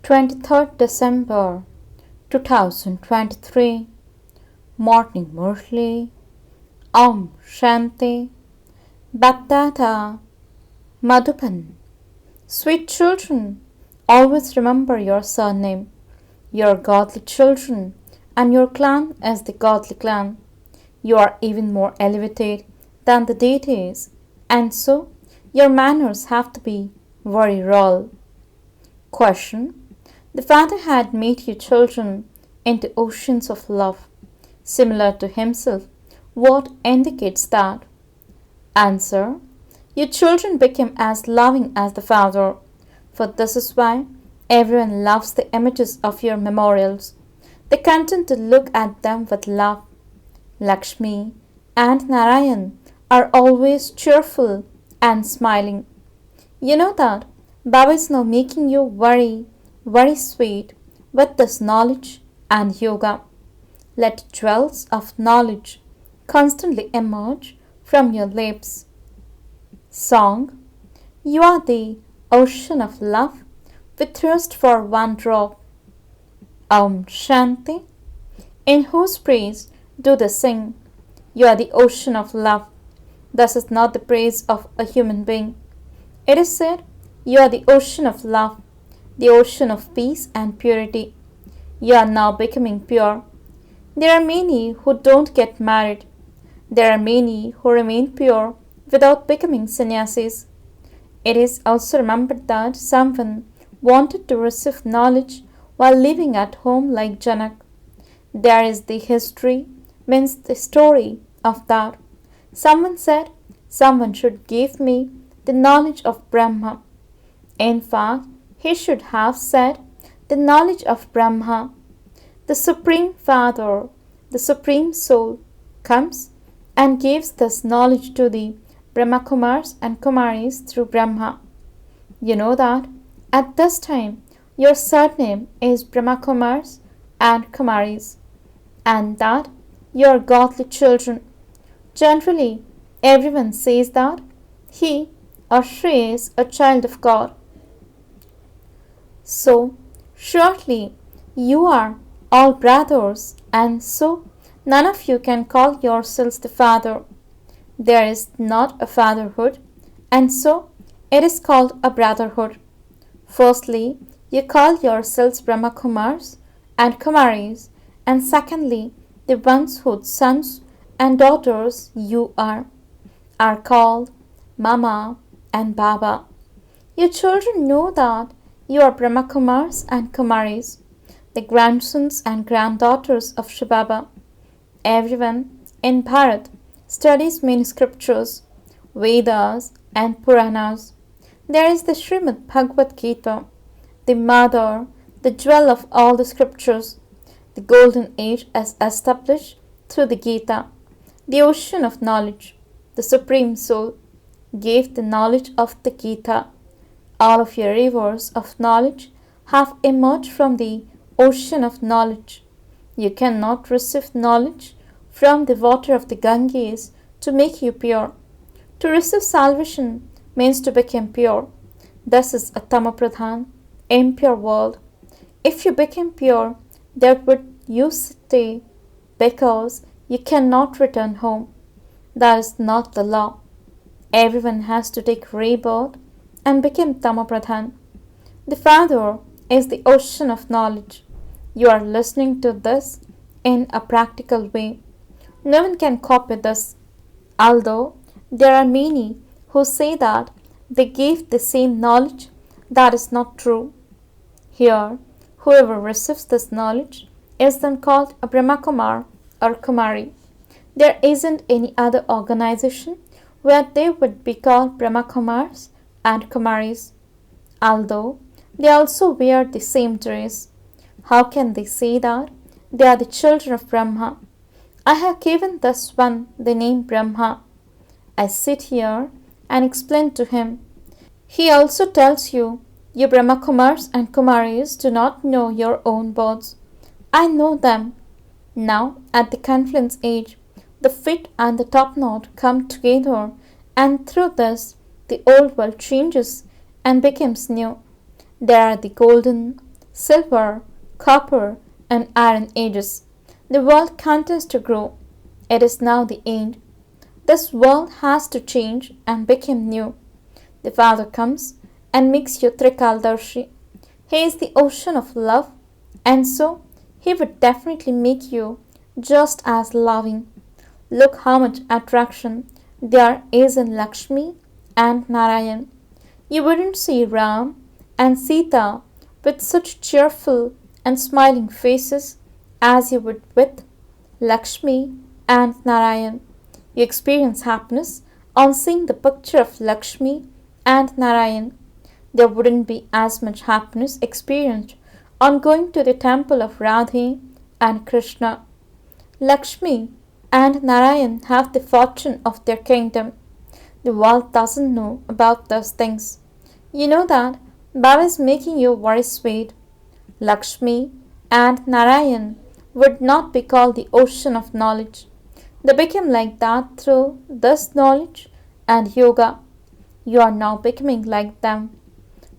23rd December 2023. Morning Murli. Om Shanti. BapDada. Madhuban. Sweet children, always remember your surname. You are godly children, and your clan is the godly clan. You are even more elevated than the deities, and so your manners have to be very royal. Question. The Father had made you children into oceans of love, similar to Himself. What indicates that? Answer. You children became as loving as the Father, for this is why everyone loves the images of your memorials. They continue to look at them with love. Lakshmi and Narayan are always cheerful and smiling. You know that Baba is now making you very sweet with this knowledge and yoga. Let jewels of knowledge constantly emerge from your lips. Song. You are the ocean of love. We thirst for one drop. Om Shanti. In whose praise do they sing? You are the ocean of love. This is not the praise of a human being. It is said, you are the ocean of love, the ocean of peace and purity. You are now becoming pure. There are many who don't get married. There are many who remain pure without becoming sannyasis. It is also remembered that someone wanted to receive knowledge while living at home like Janak. There is the history, means the story of that. Someone said, someone should give me the knowledge of Brahma. In fact, he should have said, the knowledge of Bramha. The Supreme Father, the Supreme Soul, comes and gives this knowledge to the Brahma Kumaris and Kumaris through Brahma. You know that at this time your surname is Brahma Kumaris and Kumaris, and that you are godly children. Generally, everyone says that he or she is a child of God. So, surely you are all brothers, and so none of you can call yourselves the Father. There is not a fatherhood, and so it is called a brotherhood. Firstly, you call yourselves Brahma Kumars and Kumaris, and secondly, the ones whose sons and daughters you are called Mama and Baba. You children know that you are Brahma Kumars and Kumaris, the grandsons and granddaughters of Shivbaba. Everyone in Bharat studies many scriptures, Vedas and Puranas. There is the Srimad Bhagavad Gita, the mother, the jewel of all the scriptures. The golden age is established through the Gita. The ocean of knowledge, the Supreme Soul, gave the knowledge of the Gita. All of your rivers of knowledge have emerged from the ocean of knowledge. You cannot receive knowledge from the water of the Ganges to make you pure. To receive salvation means to become pure. This is a tamapradhan, impure world. If you become pure, there would you stay, because you cannot return home. That is not the law. Everyone has to take rebirth and become tamapradhan. The Father is the ocean of knowledge. You are listening to this in a practical way. No one can copy this, although there are many who say that they gave the same knowledge. That is not true. Here, whoever receives this knowledge is then called a Brahma Kumar or Kumari. There isn't any other organization where they would be called Brahma Kumars and Kumaris, although they also wear the same dress. How can they say that they are the children of Brahma? I have given this one the name Brahma. I sit here and explain to him. He also tells you, you Brahma Kumars and Kumaris do not know your own births. I know them. Now, at the confluence age, the fit and the top knot come together, and through this, the old world changes and becomes new. There are the golden, silver, copper, and iron ages. The world continues to grow. It is now the end. This world has to change and become new. The Father comes and makes you Trikaldarshi. He is the ocean of love, and so He would definitely make you just as loving. Look how much attraction there is in Lakshmi and Narayan. You wouldn't see Ram and Sita with such cheerful and smiling faces as you would with Lakshmi and Narayan. You experience happiness on seeing the picture of Lakshmi and Narayan. There wouldn't be as much happiness experienced on going to the temple of Radhe and Krishna. Lakshmi and Narayan have the fortune of their kingdom. The world doesn't know about those things. You know that Baba is making you very sweet. Lakshmi and Narayan would not be called the ocean of knowledge. They became like that through this knowledge and yoga. You are now becoming like them.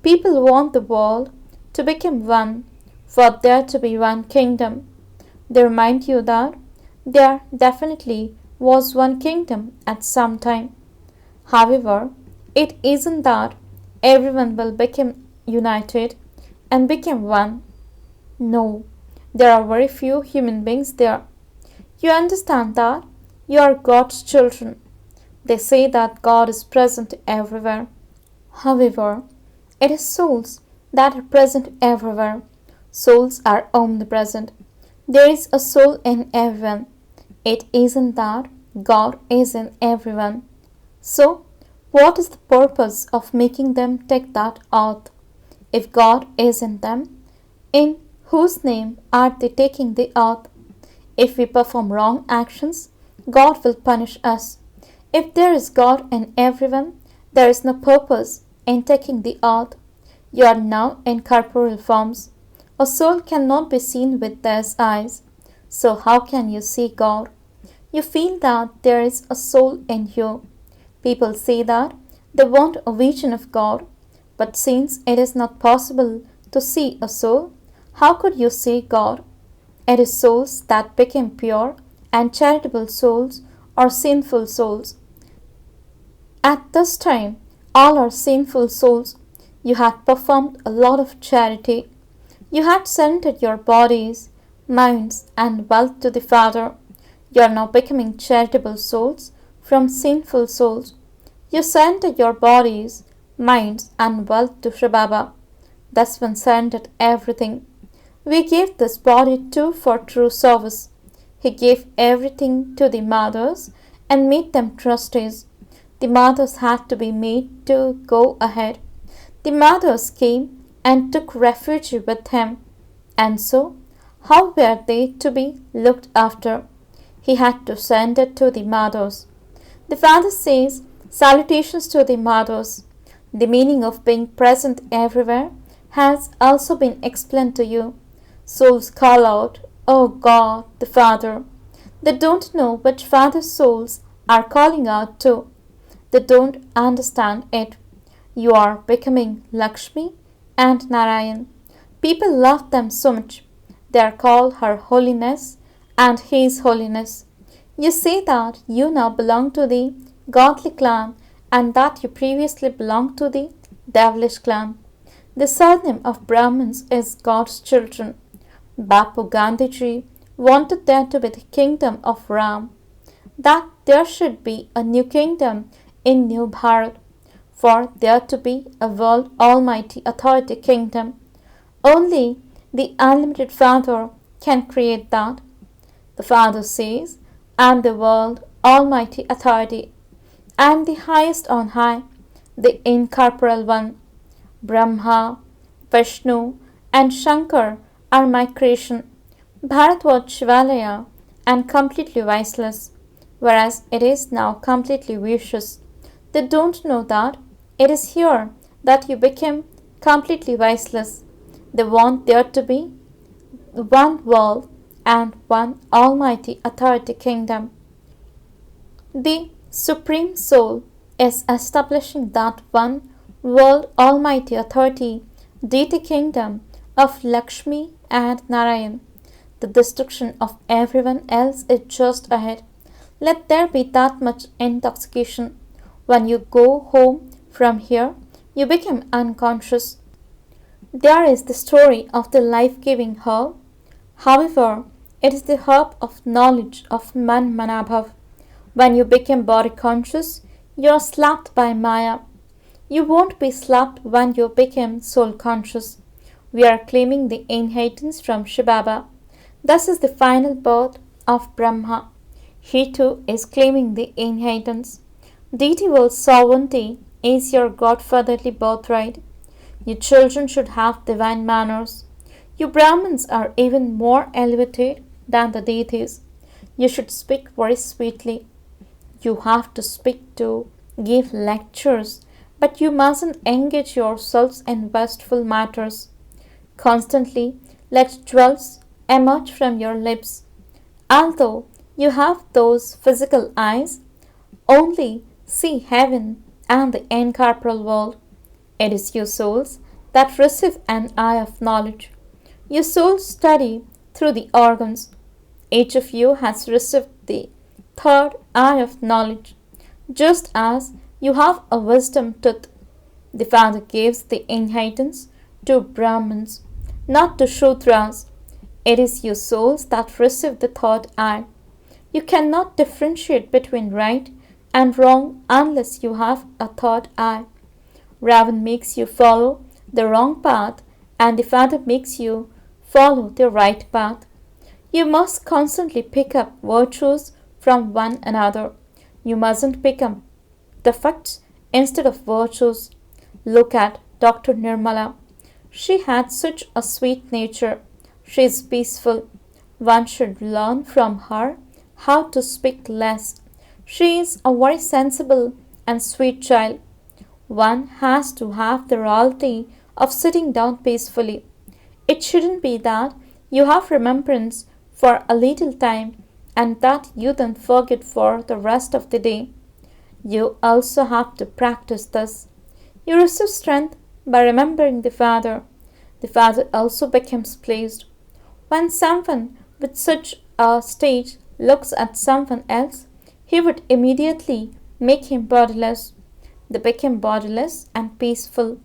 People want the world to become one, for there to be one kingdom. They remind you that there definitely was one kingdom at some time. However, it isn't that everyone will become united and become one. No, there are very few human beings there. You understand that you are God's children. They say that God is present everywhere. However, it is souls that are present everywhere. Souls are omnipresent. There is a soul in everyone. It isn't that God is in everyone. So, what is the purpose of making them take that oath? If God is in them, in whose name are they taking the oath? If we perform wrong actions, God will punish us. If there is God in everyone, there is no purpose in taking the oath. You are now in corporeal forms. A soul cannot be seen with these eyes. So how can you see God? You feel that there is a soul in you. People say that they want a vision of God, but since it is not possible to see a soul, how could you see God? It is souls that became pure and charitable souls or sinful souls. At this time, all are sinful souls. You had performed a lot of charity. You had surrendered your bodies, minds, and wealth to the Father. You are now becoming charitable souls from sinful souls. You surrendered your bodies, minds, and wealth to shivbaba. Thus one surrendered everything. We gave this body too for true service. He gave everything to the mothers and made them trustees. The mothers had to be made to go ahead. The mothers came and took refuge with him. And so, how were they to be looked after? He had to send it to the mothers. The Father says, salutations to the mothers. The meaning of being present everywhere has also been explained to you. Souls call out, "Oh God, the Father." They don't know which Father's souls are calling out to. They don't understand it. You are becoming Lakshmi and Narayan. People love them so much. They are called Her Holiness and His Holiness. You say that you now belong to the godly clan and that you previously belonged to the devilish clan. The surname of Brahmins is God's children. Bapu Gandhiji wanted there to be the kingdom of Ram, that there should be a new kingdom in New Bharat, for there to be a world almighty authority kingdom. Only the unlimited Father can create that. The Father says, "I am the world almighty authority. I am the highest on high, the incorporeal one. Brahma, Vishnu, and Shankar are my creation." Bharat was Shivalaya and completely viceless, whereas it is now completely vicious. They don't know that it is here that you became completely viceless. They want there to be one world and one almighty authority kingdom. The Supreme Soul is establishing that one world almighty authority deity kingdom of Lakshmi and Narayan. The destruction of everyone else is just ahead. Let there be that much intoxication. When you go home from here, you become unconscious. There is the story of the life-giving herb. However, it is the herb of knowledge of Manabhav. When you become body conscious, you are slapped by Maya. You won't be slapped when you become soul conscious. We are claiming the inheritance from shivbaba. This is the final birth of Brahma. He too is claiming the inheritance. Deity sovereignty is your godfatherly birthright. You children should have divine manners. You Brahmins are even more elevated than the deities. You should speak very sweetly. You have to speak to give lectures, but you mustn't engage yourselves in wasteful matters. Constantly let jewels emerge from your lips. Although you have those physical eyes, only see heaven and the incorporeal world. It is you souls that receive an eye of knowledge. You souls study through the organs. Each of you has received the third eye of knowledge, just as you have a wisdom tooth. The Father gives the inheritance to Brahmins, not to Shudras. It is you souls that receive the third eye. You cannot differentiate between right and wrong unless you have a third eye. Ravan makes you follow the wrong path, and the Father makes you follow the right path. You must constantly pick up virtues from one another. You mustn't pick up defects instead of virtues. Look at Dr. Nirmala. She had such a sweet nature. She is peaceful. One should learn from her how to speak less. She is a very sensible and sweet child. One has to have the royalty of sitting down peacefully. It shouldn't be that you have remembrance for a little time and that you then forget for the rest of the day. You also have to practice this. You receive strength by remembering the Father. The Father also becomes pleased. When someone with such a state looks at someone else, he would immediately make him bodiless. They become bodiless and peaceful.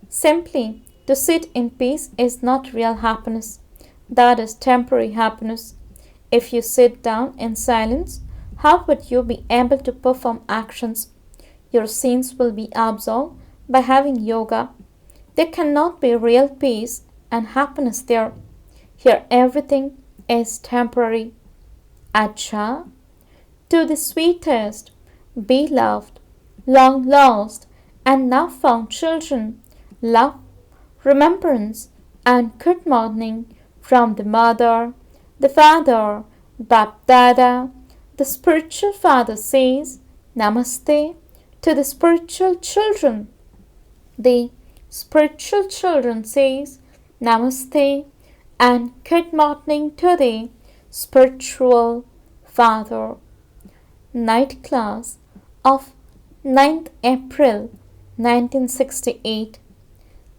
Simply to sit in peace is not real happiness. That is temporary happiness. If you sit down in silence, how would you be able to perform actions? Your sins will be absolved by having yoga. There cannot be real peace and happiness there. Here everything is temporary. Acha, to the sweetest, beloved, long lost, and now found children, love, remembrance, and good morning from the mother, the father, BapDada. The spiritual father says Namaste to the spiritual children. The spiritual children says Namaste and good morning to the spiritual father. Night class of 9th April 1968.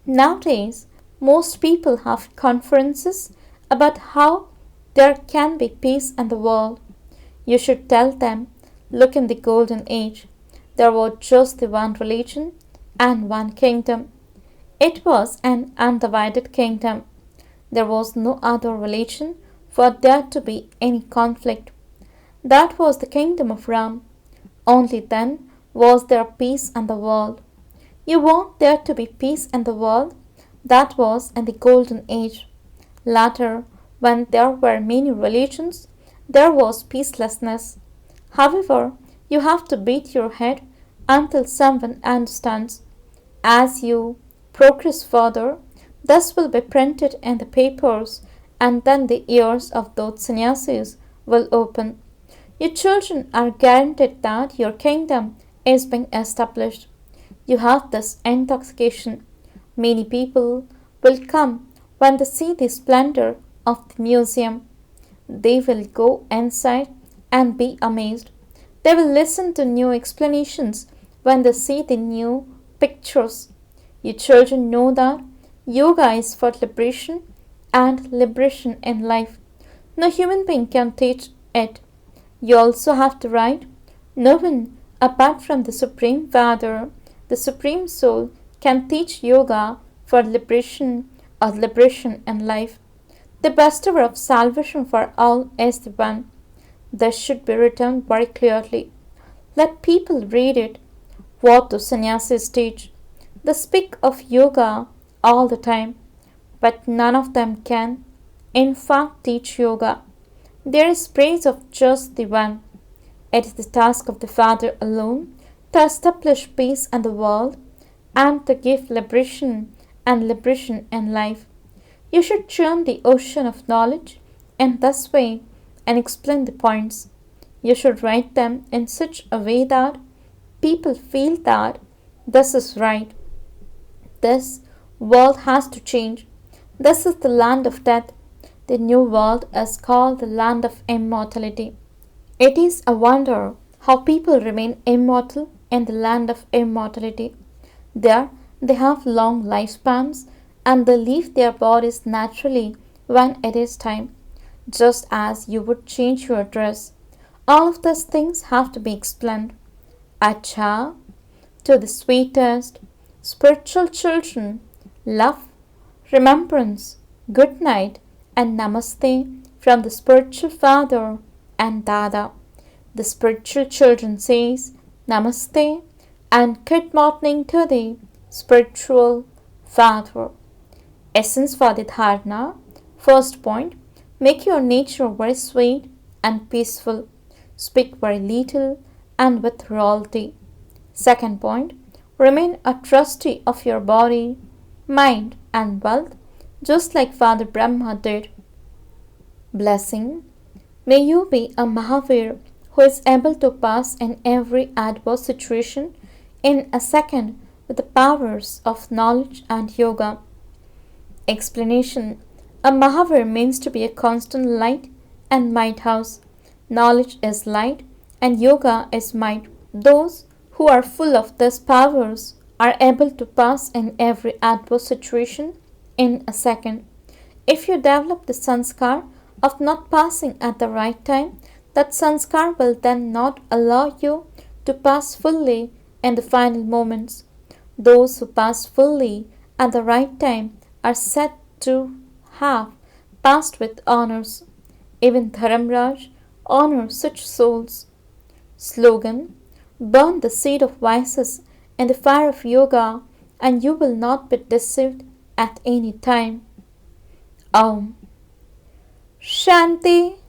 Nowadays, most people have conferences about how there can be peace in the world. You should tell them, look, in the golden age, there was just the one religion and one kingdom. It was an undivided kingdom. There was no other religion for there to be any conflict. That was the kingdom of Ram. Only then was there peace in the world. You want there to be peace in the world? That was in the golden age. Later, when there were many religions, there was peacelessness. However, you have to beat your head until someone understands. As you progress further, this will be printed in the papers, and then the ears of those sannyasis will open. Your children are guaranteed that your kingdom is being established. You have this intoxication. Many people will come when they see the splendor of the museum. They will go inside and be amazed. They will listen to new explanations when they see the new pictures. You children know that Yoga is for liberation and liberation in life. No human being can teach it. You also have to write, no one apart from the Supreme Father, the Supreme Soul, can teach yoga for liberation or liberation in life. The bestower of salvation for all is the One. This should be written very clearly. Let people read it. What do sannyasis teach? They speak of yoga all the time, but none of them can, in fact, teach yoga. There is praise of just the One. It is the task of the Father alone to establish peace in the world and to give liberation and liberation in life. You should churn the ocean of knowledge in this way and explain the points. You should write them in such a way that people feel that this is right. This world has to change. This is the land of death. The new world is called the land of immortality. It is a wonder how people remain immortal in the land of immortality. There they have long lifespans and they leave their bodies naturally when it is time, just as you would change your dress. All of these things have to be explained. Acha, to the sweetest, spiritual children, love, remembrance, good night, and namaste from the spiritual father and Dada. The spiritual children says namaste and good morning to the spiritual father. Essence for the dharana. First point, make your nature very sweet and peaceful. Speak very little and with royalty. Second point, remain a trustee of your body, mind and wealth, just like Father Brahma did. Blessing. May you be a Mahavir who is able to pass in every adverse situation in a second with the powers of knowledge and yoga. Explanation. A Mahavir means to be a constant light and might house. Knowledge is light and yoga is might. Those who are full of these powers are able to pass in every adverse situation in a second. If you develop the sanskar of not passing at the right time, that sanskar will then not allow you to pass fully in the final moments. Those who pass fully at the right time are said to have passed with honors. Even Dharamraj honors such souls. Slogan. Burn the seed of vices in the fire of yoga and you will not be deceived at any time. Om Shanti.